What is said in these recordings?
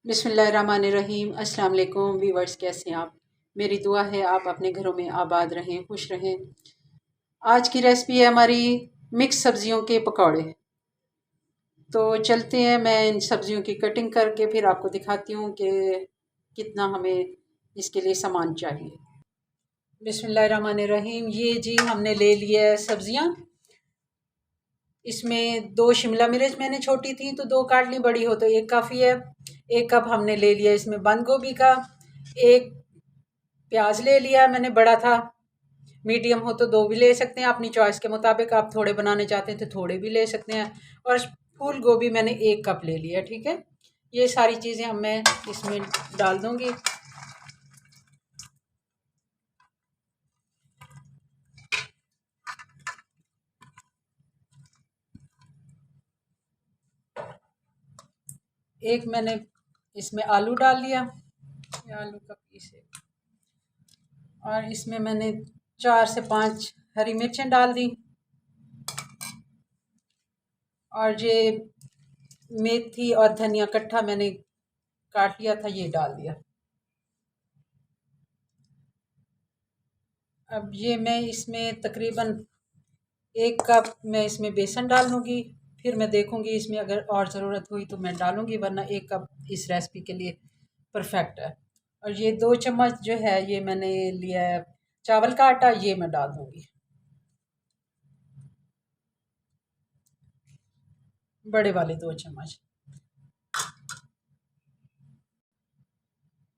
बिस्मिल्लाहिर्रहमानिर्रहीम। अस्सलाम वालेकुम व्यूअर्स, कैसे हैं आप? मेरी दुआ है आप अपने घरों में आबाद रहें, खुश रहें। आज की रेसिपी है हमारी मिक्स सब्जियों के पकौड़े। तो चलते हैं, मैं इन सब्जियों की कटिंग करके फिर आपको दिखाती हूँ कि कितना हमें इसके लिए सामान चाहिए। बिस्मिल्लाहिर्रहमानिर्रहीम। ये जी हमने ले लिया है सब्जियाँ। इसमें 2 शिमला मिर्च मैंने छोटी थी तो 2 काट ली, बड़ी हो तो 1 काफ़ी है। 1 कप हमने ले लिया इसमें बंद गोभी का। 1 प्याज ले लिया मैंने, बड़ा था। मीडियम हो तो 2 भी ले सकते हैं, अपनी चॉइस के मुताबिक। आप थोड़े बनाने चाहते हैं तो थोड़े भी ले सकते हैं। और फूल गोभी मैंने 1 कप ले लिया, ठीक है। ये सारी चीज़ें मैं इसमें डाल दूँगी। एक मैंने इसमें आलू डाल लिया, आलू का पीस है। और इसमें मैंने 4 से 5 हरी मिर्चें डाल दी। और ये मेथी और धनिया इकट्ठा मैंने काट लिया था, ये डाल दिया। अब ये मैं इसमें तकरीबन 1 कप मैं इसमें बेसन डाल लूँगी। फिर मैं देखूँगी इसमें अगर और ज़रूरत हुई तो मैं डालूँगी, वरना 1 कप इस रेसिपी के लिए परफेक्ट है। और ये 2 चम्मच जो है ये मैंने लिया है चावल का आटा, ये मैं डाल दूँगी, बड़े वाले 2 चम्मच।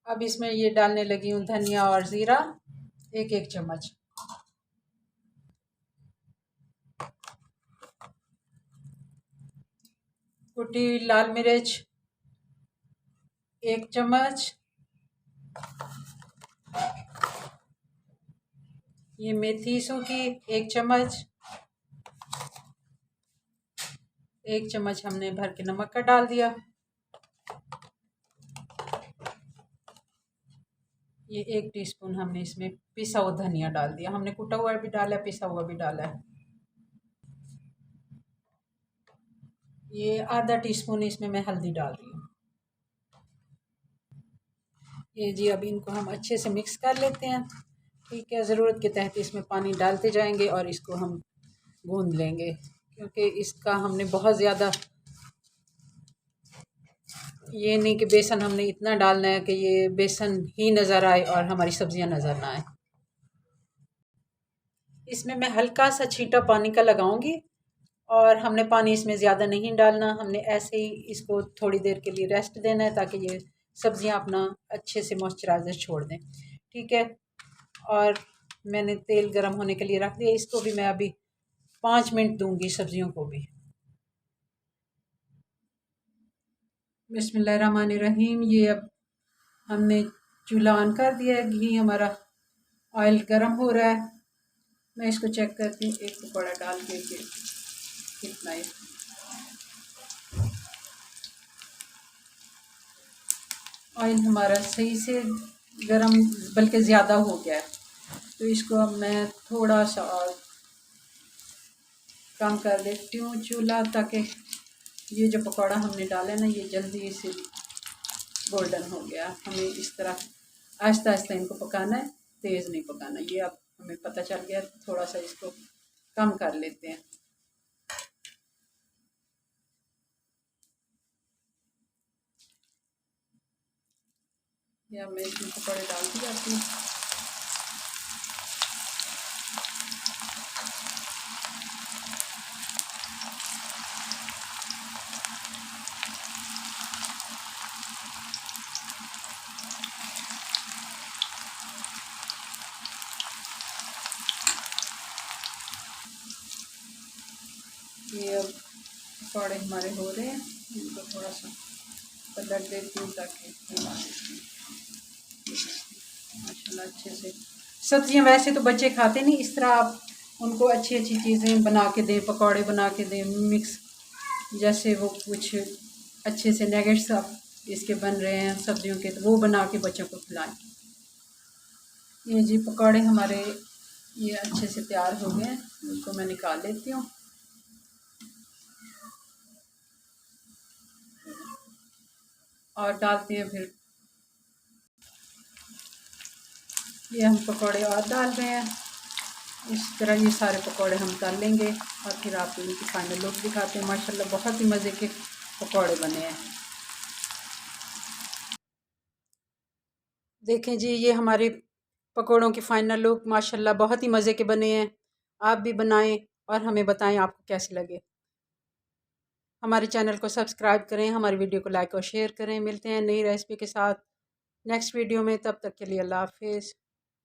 अब इसमें ये डालने लगी हूँ धनिया और ज़ीरा, 1-1 चम्मच। कुटी लाल मिर्च 1 चम्मच। ये मेथी सूखी 1 चम्मच। 1 चम्मच हमने भर के नमक का डाल दिया। ये 1 टीस्पून हमने इसमें पिसा हुआ धनिया डाल दिया। हमने कुटा हुआ भी डाला है, पिसा हुआ भी डाला है। ये आधा टीस्पून इसमें मैं हल्दी डाल रही हूँ। ये जी अब इनको हम अच्छे से मिक्स कर लेते हैं, ठीक है। ज़रूरत के तहत इसमें पानी डालते जाएंगे और इसको हम गूंद लेंगे, क्योंकि इसका हमने बहुत ज़्यादा ये नहीं कि बेसन हमने इतना डालना है कि ये बेसन ही नज़र आए और हमारी सब्जियां नज़र ना आए। इसमें मैं हल्का सा छींटा पानी का लगाऊंगी और हमने पानी इसमें ज़्यादा नहीं डालना। हमने ऐसे ही इसको थोड़ी देर के लिए रेस्ट देना है ताकि ये सब्जियां अपना अच्छे से मॉइस्चराइज़र छोड़ दें, ठीक है। और मैंने तेल गर्म होने के लिए रख दिया। इसको भी मैं अभी 5 मिनट दूंगी सब्जियों को भी। बिस्मिल्लाहिर्रहमानिर्रहीम। ये अब हमने चूल्हा ऑन कर दिया है, घी हमारा ऑयल गर्म हो रहा है। मैं इसको चेक करती हूँ, एक पकौड़ा डाल के कि कितना है। ऑयल हमारा सही से गर्म बल्कि ज़्यादा हो गया है, तो इसको अब मैं थोड़ा सा और कम कर देती हूँ चूल्हा, ताकि ये जो पकौड़ा हमने डाला है ना ये जल्दी से गोल्डन हो गया। हमें इस तरह आहिस्ता आहिस्ता इनको पकाना है, तेज़ नहीं पकाना। ये अब हमें पता चल गया, थोड़ा सा इसको कम कर लेते हैं। या मैं इसमें पकौड़े डालती जाती हूँ। ये अब पकौड़े हमारे हो रहे हैं, इनको थोड़ा सा पलट देती हूँ ताकि माशाल्लाह अच्छे से। सब्जियां वैसे तो बच्चे खाते नहीं, इस तरह आप उनको अच्छी अच्छी चीज़ें बना के दें, पकौड़े बना के दें मिक्स, जैसे वो कुछ अच्छे से नगेट्स आप इसके बन रहे हैं सब्जियों के, तो वो बना के बच्चों को खिलाएं। ये जी पकौड़े हमारे ये अच्छे से तैयार हो गए हैं, इनको मैं निकाल लेती हूँ। और डालते हैं फिर। ये हम पकौड़े और डाल रहे हैं। इस तरह ये सारे पकौड़े हम तल लेंगे और फिर आपको इनकी फाइनल लुक दिखाते हैं। माशाल्लाह बहुत ही मज़े के पकौड़े बने हैं। देखें जी, ये हमारे पकौड़ों की फ़ाइनल लुक माशाल्लाह बहुत ही मज़े के बने हैं। आप भी बनाएं और हमें बताएं आपको कैसे लगे। हमारे चैनल को सब्सक्राइब करें, हमारी वीडियो को लाइक और शेयर करें। मिलते हैं नई रेसिपी के साथ नेक्स्ट वीडियो में, तब तक के लिए अल्लाह हाफिज़।